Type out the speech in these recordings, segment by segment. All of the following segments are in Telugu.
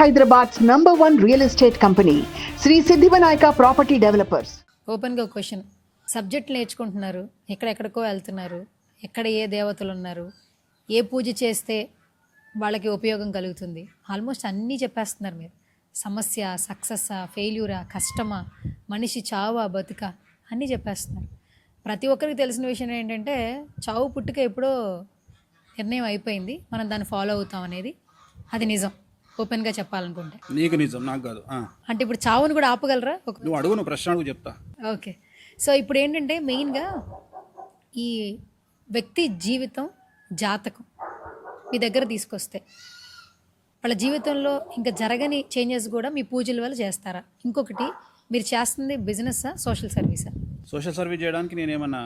Hyderabad's #1 real estate company, Sri Siddhivanayaka Property Developers. ఓపెన్గా క్వశ్చన్. సబ్జెక్ట్ నేర్చుకుంటున్నారు, ఎక్కడెక్కడికో వెళ్తున్నారు, ఎక్కడ ఏ దేవతలు ఉన్నారు, ఏ పూజ చేస్తే వాళ్ళకి ఉపయోగం కలుగుతుంది, ఆల్మోస్ట్ అన్నీ చెప్పేస్తున్నారు మీరు. సమస్య, సక్సెస్సా, ఫెయిల్యూరా, కష్టమా, మనిషి చావా బతుక అన్నీ చెప్పేస్తున్నారు. ప్రతి ఒక్కరికి తెలిసిన విషయం ఏంటంటే చావు పుట్టుక ఎప్పుడో నిర్ణయం అయిపోయింది, మనం దాన్ని ఫాలో అవుతాం అనేది. అది నిజం. ఓపెన్గా చెప్పాలనుకుంటే నీకు నిజం, నాకు కాదు. అంటే ఇప్పుడు చావును కూడా ఆపగలరా? నువ్వు అడుగు, నువ్వు ప్రశ్న అడుగు, చెప్తా. ఓకే. సో ఇప్పుడు ఏంటంటే మెయిన్గా ఈ వ్యక్తి జీవితం జాతకం మీ దగ్గర తీసుకొస్తే వాళ్ళ జీవితంలో ఇంకా జరగని చేంజెస్ కూడా మీ పూజల వల్ల చేస్తారా? ఇంకొకటి, మీరు చేస్తుంది బిజినెస్సా, సోషల్ సర్వీసా? సోషల్ సర్వీస్ చేయడానికి నేనేమన్నా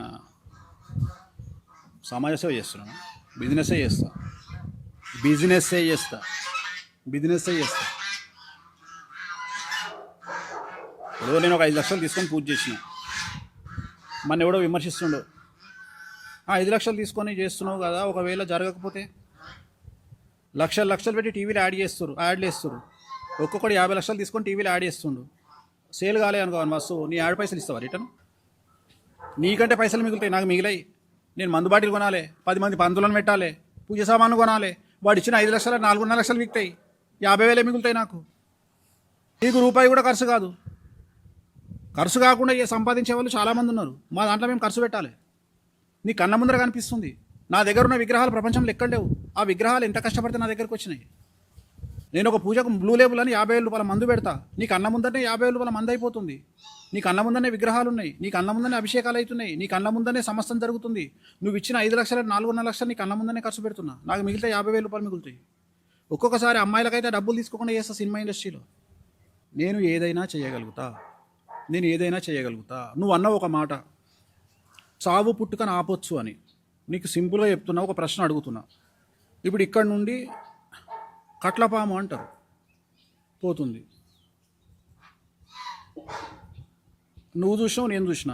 సమాజ సేవ చేస్తున్నాను? బిజినెస్సే చేస్తా. ఇప్పుడు నేను ఒక 5 లక్షలు తీసుకొని పూజ చేసిన, మన ఎవడో విమర్శిస్తుండో, 5 లక్షలు తీసుకొని చేస్తున్నావు కదా, ఒకవేళ జరగకపోతే లక్షలు పెట్టి టీవీలో యాడ్లు వేస్తారు. ఒక్కొక్కటి 50 లక్షలు తీసుకొని టీవీలో యాడ్ చేస్తుండు. సేల్ కాలే అనుకో మస్తు, నీ యాడ్ పైసలు ఇస్తావా రిటర్న్? నీకంటే పైసలు మిగులుతాయి, నాకు మిగిలాయి. నేను మందు బాటిల్ కొనాలి, 10 మంది పంతులను పెట్టాలి, పూజ సామాన్లు కొనాలి. వాడు ఇచ్చిన 5 లక్షలు 4.5 లక్షలు మిగులుతాయి, 50,000 మిగులుతాయి నాకు. నీకు రూపాయి కూడా ఖర్చు కాదు. ఖర్చు కాకుండా సంపాదించే వాళ్ళు చాలామంది ఉన్నారు. మా దాంట్లో మేము ఖర్చు పెట్టాలి. నీ కళ్ళ ముందర కనిపిస్తుంది. నా దగ్గర ఉన్న విగ్రహాలు ప్రపంచంలో ఎక్కడ లేవు. ఆ విగ్రహాలు ఎంత కష్టపడితే నా దగ్గరకు వచ్చినాయి. నేను ఒక పూజకు బ్లూ లేబుల్ అని 50,000 రూపాయల మందు పెడతా. నీ కళ్ళ ముందరనే 50,000 రూపాయల మందు అయిపోతుంది. నీ కళ్ళ ముందరనే విగ్రహాలు ఉన్నాయి, నీ కళ్ళ ముందరనే అభిషేకాలు అవుతున్నాయి, నీ కళ్ళ ముందరనే సమస్తం జరుగుతుంది. నువ్వు ఇచ్చిన 5 లక్షలు 4.5 లక్షలు నీ కళ్ళ ముందరనే ఖర్చు పెడుతున్నా. నాకు మిగిలితే 50,000 రూపాయలు మిగులుతాయి. ఒక్కొక్కసారి అమ్మాయిలకైతే డబ్బులు తీసుకోకుండా చేస్తా సినిమా ఇండస్ట్రీలో. నేను ఏదైనా చేయగలుగుతా. నువ్వు అన్న ఒక మాట, చావు పుట్టుకని ఆపొచ్చు అని. నీకు సింపుల్గా చెప్తున్నా, ఒక ప్రశ్న అడుగుతున్నా. ఇప్పుడు ఇక్కడ నుండి కట్లపాము అంటారు, పోతుంది. నువ్వు చూసినావు, నేను చూసిన.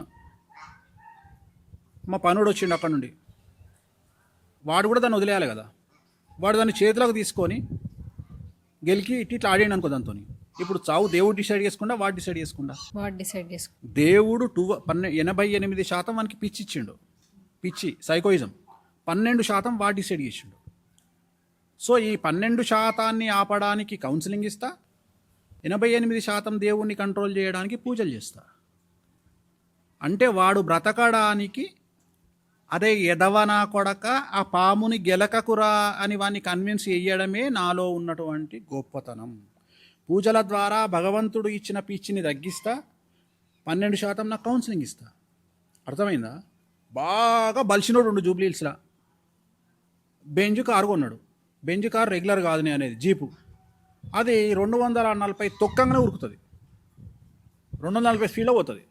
మా పనుడు వచ్చిండు అక్కడ నుండి, వాడు కూడా దాన్ని వదిలేయాలి కదా. వాడు దాన్ని చేతిలోకి తీసుకొని గెలికి ఇట్లా ఆడాడు అనుకో దాంతో. ఇప్పుడు చావు దేవుడు డిసైడ్ చేసుకుండా వాడు డిసైడ్ చేసుకుండా? దేవుడు 88% మనకి పిచ్చి ఇచ్చిండు, పిచ్చి సైకోయిజం. 12% వాడు డిసైడ్ చేసిండు. సో ఈ 12% ఆపడానికి కౌన్సిలింగ్ ఇస్తా, 88% దేవుణ్ణి కంట్రోల్ చేయడానికి పూజలు చేస్తా. అంటే వాడు బ్రతకడానికి, అదే ఎదవనా కొడక ఆ పాముని గెలకకురా అని వాడిని కన్విన్స్ చేయడమే నాలో ఉన్నటువంటి గొప్పతనం. పూజల ద్వారా భగవంతుడు ఇచ్చిన పిచ్చిని తగ్గిస్తా, 12% నాకు కౌన్సిలింగ్ ఇస్తా. అర్థమైందా? బాగా బలిసినోడు ఉండు జూబ్లీహిల్స్లో, బెంజ్ కారు కొన్నాడు. బెంజ్ కారు రెగ్యులర్ కాదు అనేది, జీపు. అది 240 తొక్కంగానే ఉరుకుతుంది, 240 స్పీడ్లో పోతుంది.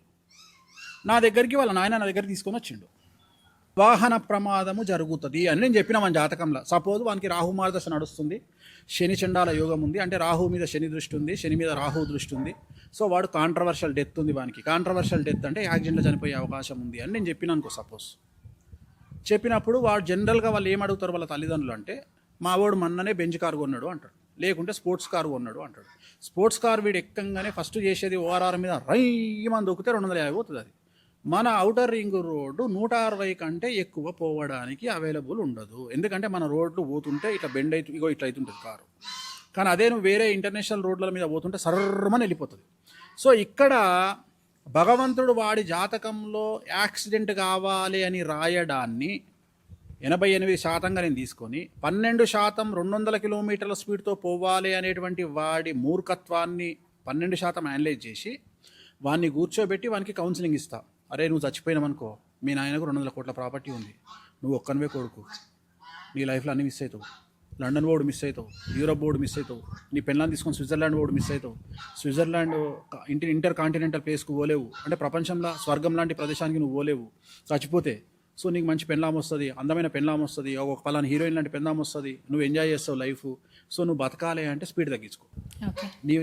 నా దగ్గరికి వాళ్ళ నాయన నా దగ్గరికి తీసుకొని వచ్చిండు. వాహన ప్రమాదము జరుగుతుంది అని నేను చెప్పిన మన జాతకంలో. సపోజ్ వానికి రాహు మార్గదశ నడుస్తుంది, శని చండాల యోగం ఉంది, అంటే రాహు మీద శని దృష్టి ఉంది, శని మీద రాహు దృష్టి ఉంది. సో వాడు కాంట్రవర్షియల్ డెత్ ఉంది వానికి. కాంట్రవర్షియల్ డెత్ అంటే యాక్సిడెంట్లో చనిపోయే అవకాశం ఉంది అని నేను చెప్పిన అనుకో. సపోజ్ చెప్పినప్పుడు వాడు జనరల్గా వాళ్ళు ఏం అడుగుతారు వాళ్ళ తల్లిదండ్రులు అంటే, మా వాడు మొన్ననే బెంచ్ కారు కొన్నాడు అంటాడు, లేకుంటే స్పోర్ట్స్ కారు కొన్నాడు అంటాడు. స్పోర్ట్స్ కారు వీడు ఎక్కంగానే ఫస్ట్ చేసేది ఓఆర్ఆర్ మీద రైమని దొక్కితే 250 పోతుంది. అది మన ఔటర్ రింగ్ రోడ్డు 160 కంటే ఎక్కువ పోవడానికి అవైలబుల్ ఉండదు. ఎందుకంటే మన రోడ్లు పోతుంటే ఇట్లా బెండ్ అవుతుంది, ఇట్లా అవుతుంటుంది కారు. కానీ అదే నువ్వు వేరే ఇంటర్నేషనల్ రోడ్ల మీద పోతుంటే సర్రమని వెళ్ళిపోతుంది. సో ఇక్కడ భగవంతుడు వాడి జాతకంలో యాక్సిడెంట్ కావాలి అని రాయడాన్ని 88%గా నేను తీసుకొని 12% 200 కిలోమీటర్ల స్పీడ్తో పోవాలి అనేటువంటి వాడి మూర్ఖత్వాన్ని 12% అనలైజ్ చేసి వాడిని కూర్చోబెట్టి వానికి కౌన్సిలింగ్ ఇస్తా. అరే నువ్వు చచ్చిపోయినావనుకో, మీ నాయనకు 200 కోట్ల ప్రాపర్టీ ఉంది, నువ్వు ఒక్కనివే కొడుకు, నీ లైఫ్లో అన్నీ మిస్ అవుతావు. లండన్ బోర్డు మిస్ అవుతావు, యూరోప్ బోర్డు మిస్ అవుతావు, నీ పెళ్ళాన్ని తీసుకొని స్విట్జర్లాండ్ బోర్డు మిస్ అవుతావు. స్విట్జర్లాండ్ ఇంటర్ కాంటినెంటల్ ప్లేస్కు పోలేవు, అంటే ప్రపంచంలో స్వర్గం లాంటి ప్రదేశానికి నువ్వు పోలేవు చచ్చిపోతే. సో నీకు మంచి పెళ్ళాం వస్తుంది, అందమైన పెళ్ళాం వస్తుంది, ఒక పలానా హీరోయిన్ లాంటి పెళ్ళాం వస్తుంది, నువ్వు ఎంజాయ్ చేస్తావు లైఫ్. సో నువ్వు బతకాలి అంటే స్పీడ్ తగ్గించుకో. నీ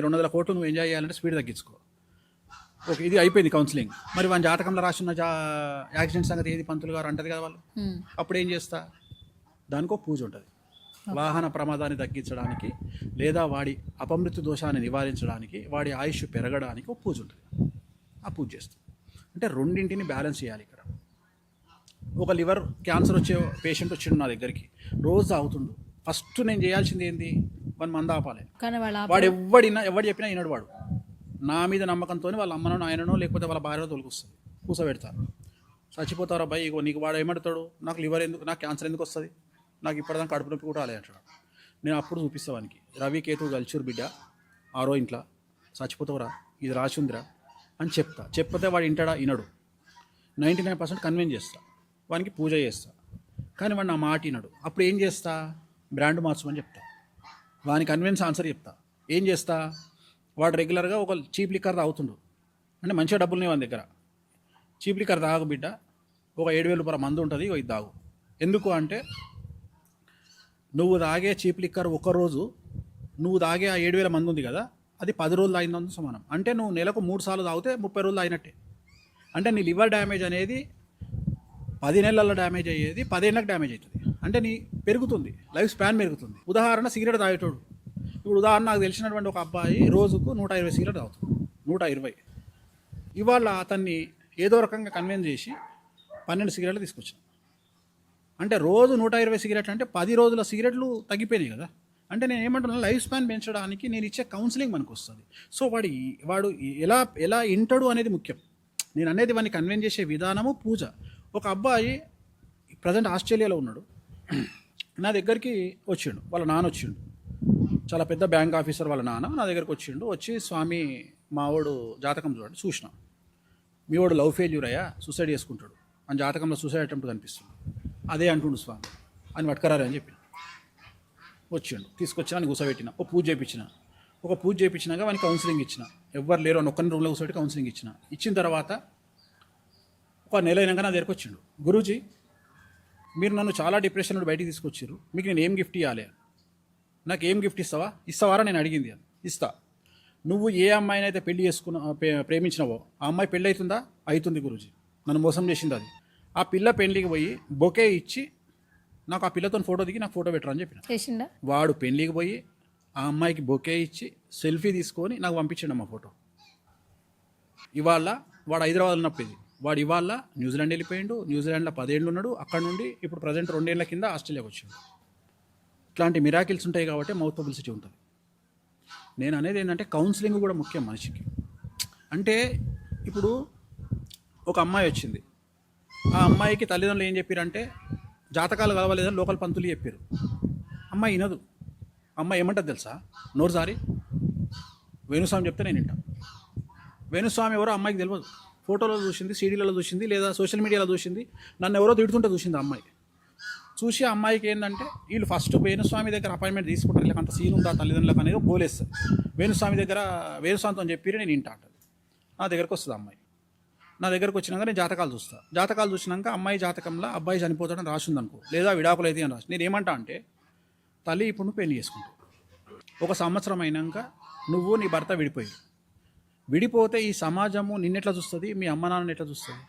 200 కోట్లు నువ్వు ఎంజాయ్ చేయాలంటే స్పీడ్ తగ్గించుకో. ఓకే, ఇది అయిపోయింది కౌన్సిలింగ్. మరి మన జాతకంలో రాసిన యాక్సిడెంట్ సంగతి ఏది పంతులు గారు అంటది కదా వాళ్ళు. అప్పుడు ఏం చేస్తా, దానికో పూజ ఉంటుంది. వాహన ప్రమాదాన్ని తగ్గించడానికి లేదా వాడి అపమృత్యు దోషాన్ని నివారించడానికి వాడి ఆయుష్ పెరగడానికి ఒక పూజ ఉంటుంది. ఆ పూజ చేస్తాం. అంటే రెండింటిని బ్యాలెన్స్ చేయాలి. ఇక్కడ ఒక లివర్ క్యాన్సర్ వచ్చే పేషెంట్ వచ్చిండు నా దగ్గరికి, రోజు తాగుతుండు. ఫస్ట్ నేను చేయాల్సింది ఏంది, వాని మంద ఆపాలి. కానీ వాడు ఎవడు చెప్పినా వినడు. వాడు నా మీద నమ్మకంతో వాళ్ళ అమ్మనో నాయననో లేకపోతే వాళ్ళ భార్యనో తొలగిస్తుంది, కూసబెడతారు. చచ్చిపోతారు అబ్బాయి, ఇగో నీకు వాడు ఏమంటాడు, నాకు లివర్ ఎందుకు, నాకు క్యాన్సర్ ఎందుకు వస్తుంది, నాకు ఇప్పటిదాకా కడుపు నొప్పి కూడా రాలే అంటాడు. నేను అప్పుడు చూపిస్తా వానికి, రవి కేతు గల్చూరు బిడ్డ ఆరో ఇంట్లో చచ్చిపోతావురా, ఇది రాసి ఉందిరా అని చెప్తా. చెప్పితే వాడు వింటాడా, వినడు. 99% కన్విన్స్ చేస్తా, వానికి పూజ చేస్తా. కానీ వాడు నా మాట వినడు. అప్పుడు ఏం చేస్తా, బ్రాండ్ మార్చమని చెప్తా. వాని కన్విన్స్ ఆన్సర్ చెప్తా. ఏం చేస్తా, వాడు రెగ్యులర్గా ఒక చీప్ లిక్కర్ తాగుతుండు, అంటే మంచిగా డబ్బులు వాని దగ్గర. చీప్ లిక్కర్ తాగు బిడ్డ, ఒక 7,000 రూపాయల మందు ఉంటుంది, ఇది తాగు. ఎందుకు అంటే నువ్వు తాగే చీప్ లిక్కర్ ఒకరోజు నువ్వు తాగే ఆ 7,000 మంది ఉంది కదా, అది 10 రోజులు తాగిందంత సమానం. అంటే నువ్వు నెలకు 3 సార్లు తాగితే 30 రోజులు అయినట్టే. అంటే నీ లివర్ డ్యామేజ్ అనేది 10 నెలల్లో డ్యామేజ్ అయ్యేది 10 ఏళ్ళకి డ్యామేజ్ అవుతుంది. అంటే నీ పెరుగుతుంది, లైఫ్ స్పాన్ పెరుగుతుంది. ఉదాహరణ సిగరెట్ తాగేటోడు, ఇప్పుడు ఉదాహరణ నాకు తెలిసినటువంటి ఒక అబ్బాయి రోజుకు 120 సిగరెట్ తాగుతుంది, 120. ఇవాళ అతన్ని ఏదో రకంగా కన్విన్స్ చేసి 12 సిగరెట్లు తీసుకొచ్చాను. అంటే రోజు 120 సిగరెట్లు అంటే 10 రోజుల సిగరెట్లు తగ్గిపోయినాయి కదా. అంటే నేను ఏమంటున్నాను, లైఫ్ స్పాన్ పెంచడానికి నేను ఇచ్చే కౌన్సిలింగ్ మనకు వస్తుంది. సో వాడు ఎలా వింటాడు అనేది ముఖ్యం. నేను అనేది వాడిని కన్విన్స్ చేసే విధానము పూజ. ఒక అబ్బాయి ప్రజెంట్ ఆస్ట్రేలియాలో ఉన్నాడు, నా దగ్గరికి వచ్చిండు. వాళ్ళ నాన్న వచ్చిండు, చాలా పెద్ద బ్యాంక్ ఆఫీసర్ వాళ్ళ నాన్న నా దగ్గరికి వచ్చిండు. వచ్చి స్వామి మావాడు జాతకం చూడండి, చూసిన మీ వాడు లవ్ ఫెయిల్యూర్ అయ్యా, సూసైడ్ చేసుకుంటాడు అని జాతకంలో సూసైడ్ అటెంప్ట్ కనిపిస్తుంది, అదే అంటుండు స్వామి అని పట్టుకరారు అని చెప్పి వచ్చిండు. తీసుకొచ్చిన అని కూర్చోబెట్టిన, ఒక పూజ చేయించినాక వానికి కౌన్సిలింగ్ ఇచ్చిన. ఎవ్వరు లేరు అని ఒక్కరిని రూమ్లో కూర్చోబెట్టి కౌన్సిలింగ్ ఇచ్చిన తర్వాత ఒక నెల అయినాక నా దగ్గరికి వచ్చిండు. గురూజీ, మీరు నన్ను చాలా డిప్రెషన్లో బయటికి తీసుకొచ్చారు, మీకు నేను ఏం గిఫ్ట్ ఇవ్వాలి, నాకు ఏం గిఫ్ట్ ఇస్తావారా నేను అడిగింది అని. ఇస్తా. నువ్వు ఏ అమ్మాయిని అయితే పెళ్లి ప్రేమించినావో ఆ అమ్మాయి పెళ్ళి అవుతుంది గురూజీ, నన్ను మోసం చేసింది అది. ఆ పిల్ల పెళ్లికి పోయి బొకే ఇచ్చి నాకు ఆ పిల్లతో ఫోటో దిగి నాకు ఫోటో పెట్టరా అని చెప్పిన. వాడు పెళ్లికి పోయి ఆ అమ్మాయికి బొకే ఇచ్చి సెల్ఫీ తీసుకొని నాకు పంపించండి అమ్మ ఫోటో. ఇవాళ వాడు హైదరాబాద్ ఉన్నప్పుడు ఇది, వాడు ఇవాళ న్యూజిలాండ్ వెళ్ళిపోయిండు. న్యూజిలాండ్లో 10 ఏళ్ళు ఉన్నాడు, అక్కడ నుండి ఇప్పుడు ప్రజెంట్ 2 ఏళ్ల కింద ఆస్ట్రేలియాకి వచ్చిండు. ఇట్లాంటి మిరాకిల్స్ ఉంటాయి కాబట్టి మౌత్ పబ్లిసిటీ ఉంటుంది. నేను అనేది ఏంటంటే కౌన్సిలింగ్ కూడా ముఖ్యం మనిషికి. అంటే ఇప్పుడు ఒక అమ్మాయి వచ్చింది, ఆ అమ్మాయికి తల్లిదండ్రులు ఏం చెప్పారంటే జాతకాలు కలవలేదని లోకల్ పంతులు చెప్పారు. అమ్మాయి వినదు. అమ్మాయి ఏమంటుంది తెలుసా, నోరు సారి వేణుస్వామి చెప్తే నేను వింటా. వేణుస్వామి ఎవరో అమ్మాయికి తెలియదు. ఫోటోలో చూసింది, సీడీలలో చూసింది, లేదా సోషల్ మీడియాలో చూసింది, నన్ను ఎవరో తిడుతుంటే చూసింది ఆ అమ్మాయి. చూసి ఆ అమ్మాయికి ఏంటంటే వీళ్ళు ఫస్ట్ వేణుస్వామి దగ్గర అపాయింట్మెంట్ తీసుకుంటారు, లేక అంత సీన్ ఉందా తల్లిదండ్రులకు అనేది బోలేస్తారు. వేణుస్వామితో చెప్పి నేను వింటా అంటుంది. నా దగ్గరకు వస్తుంది అమ్మాయి. నా దగ్గరకు వచ్చినాక నేను జాతకాలు చూసినాక అమ్మాయి జాతకంలో అబ్బాయి చనిపోతాడని రాసింది అనుకో, లేదా విడాకులు అయితే అని రాసి, నేను ఏమంటా అంటే తల్లి ఇప్పుడు నువ్వు పెళ్లి చేసుకుంటావు, 1 సంవత్సరం అయినాక నువ్వు నీ భర్త విడిపోతే ఈ సమాజము నిన్నెట్లా చూస్తుంది, మీ అమ్మ నాన్నని ఎట్లా చూస్తుంది.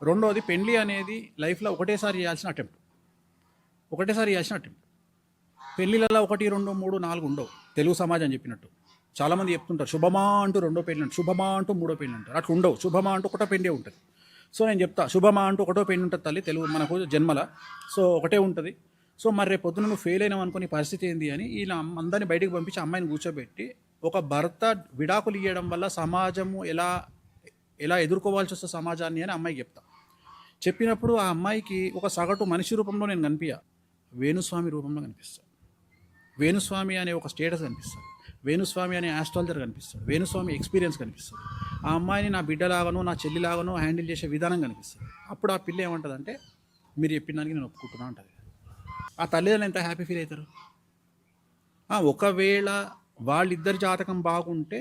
రెండోది, పెళ్లి అనేది లైఫ్లో ఒకటేసారి చేయాల్సిన అటెంప్ట్. పెళ్ళిళ్ళలో 1, 2, 3, 4 ఉండవు. తెలుగు సమాజం చెప్పినట్టు చాలామంది చెప్తుంటారు శుభమా అంటూ 2వ పెళ్ళి అంటారు, శుభమా అంటూ 3వ పెళ్ళి అంటారు. అట్లా ఉండవు. శుభమా అంటూ 1వ పెళ్ళే ఉంటుంది. సో నేను చెప్తా, శుభమా అంటూ 1వ పెళ్ళి ఉంటుంది తల్లి తెలుగు మనకు జన్మల. సో ఒకటే ఉంటుంది. సో మరి రేపు పొద్దున నువ్వు ఫెయిల్ అయినావు అనుకుని పరిస్థితి ఏంది అని ఇలా అందరినీ బయటకు పంపించి అమ్మాయిని కూర్చోబెట్టి ఒక భర్త విడాకులు ఇవ్వడం వల్ల సమాజము ఎలా ఎదుర్కోవాల్సి వస్తుంది సమాజాన్ని అని అమ్మాయికి చెప్తా. చెప్పినప్పుడు ఆ అమ్మాయికి ఒక సగటు మనిషి రూపంలో నేను కనిపించా, వేణుస్వామి రూపంలో కనిపిస్తాడు. వేణుస్వామి అనే ఒక స్టేటస్ కనిపిస్తాడు, వేణుస్వామి అనే ఆస్ట్రాలజర్ కనిపిస్తాడు, వేణుస్వామి ఎక్స్పీరియన్స్ కనిపిస్తాడు. ఆ అమ్మాయిని నా బిడ్డలాగానో నా చెల్లిలాగానో హ్యాండిల్ చేసే విధానం కనిపిస్తుంది. అప్పుడు ఆ పిల్ల ఏమంటుందంటే మీరు చెప్పిన దానికి నేను ఒప్పుకుంటున్నా అంటుంది. ఆ తల్లిదండ్రులు ఎంత హ్యాపీ ఫీల్ అవుతారు. ఒకవేళ వాళ్ళిద్దరి జాతకం బాగుంటే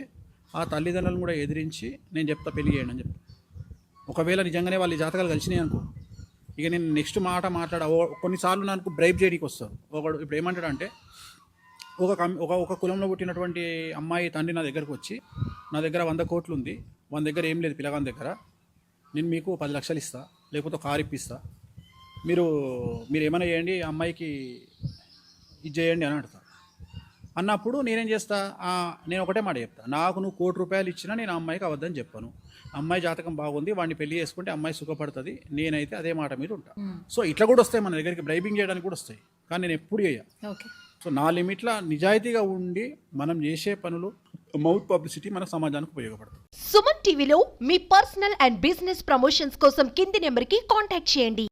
ఆ తల్లిదండ్రులను కూడా ఎదిరించి నేను చెప్తా పెళ్లి చేయండి అని చెప్తా. ఒకవేళ నిజంగానే వాళ్ళ జాతకాలు కలిసినాయి అనుకో, ఇక నేను నెక్స్ట్ మాట కొన్నిసార్లు నాకు బ్రైబ్ చేయడానికి వస్తారు. ఒకడు ఇప్పుడు ఏమంటాడంటే ఒక కులంలో పుట్టినటువంటి అమ్మాయి తండ్రి నా దగ్గరకు వచ్చి, నా దగ్గర 100 కోట్లు ఉంది, మన దగ్గర ఏం లేదు పిల్లగాని దగ్గర, నేను మీకు 10 లక్షలు ఇస్తా, లేకపోతే కారు ఇప్పిస్తా, మీరు ఏమైనా చేయండి, అమ్మాయికి ఇది చేయండి అని అడతారు. అన్నప్పుడు నేనేం చేస్తా, నేను ఒకటే మాట చెప్తా, నాకు నువ్వు ₹1,00,00,000 ఇచ్చినా నేను ఆ అమ్మాయికి అవద్దని చెప్పాను. అమ్మాయి జాతకం బాగుంది, వాడిని పెళ్లి చేసుకుంటే అమ్మాయి సుఖపడుతుంది, నేనైతే అదే మాట మీద ఉంటా. సో ఇట్లా కూడా వస్తాయి మన దగ్గరికి, బ్రైబింగ్ చేయడానికి కూడా వస్తాయి, కానీ నేను ఎప్పుడు చేయ. ఓకే. సో నా లిమిట్ల నిజాయితీగా ఉండి మనం చేసే పనులు మౌత్ పబ్లిసిటీ మన సమాజానికి ఉపయోగపడుతుంది. సుమన్ టీవీలో మీ పర్సనల్ అండ్ బిజినెస్ ప్రమోషన్స్ కోసం కింది నెంబర్కి కాంటాక్ట్ చేయండి.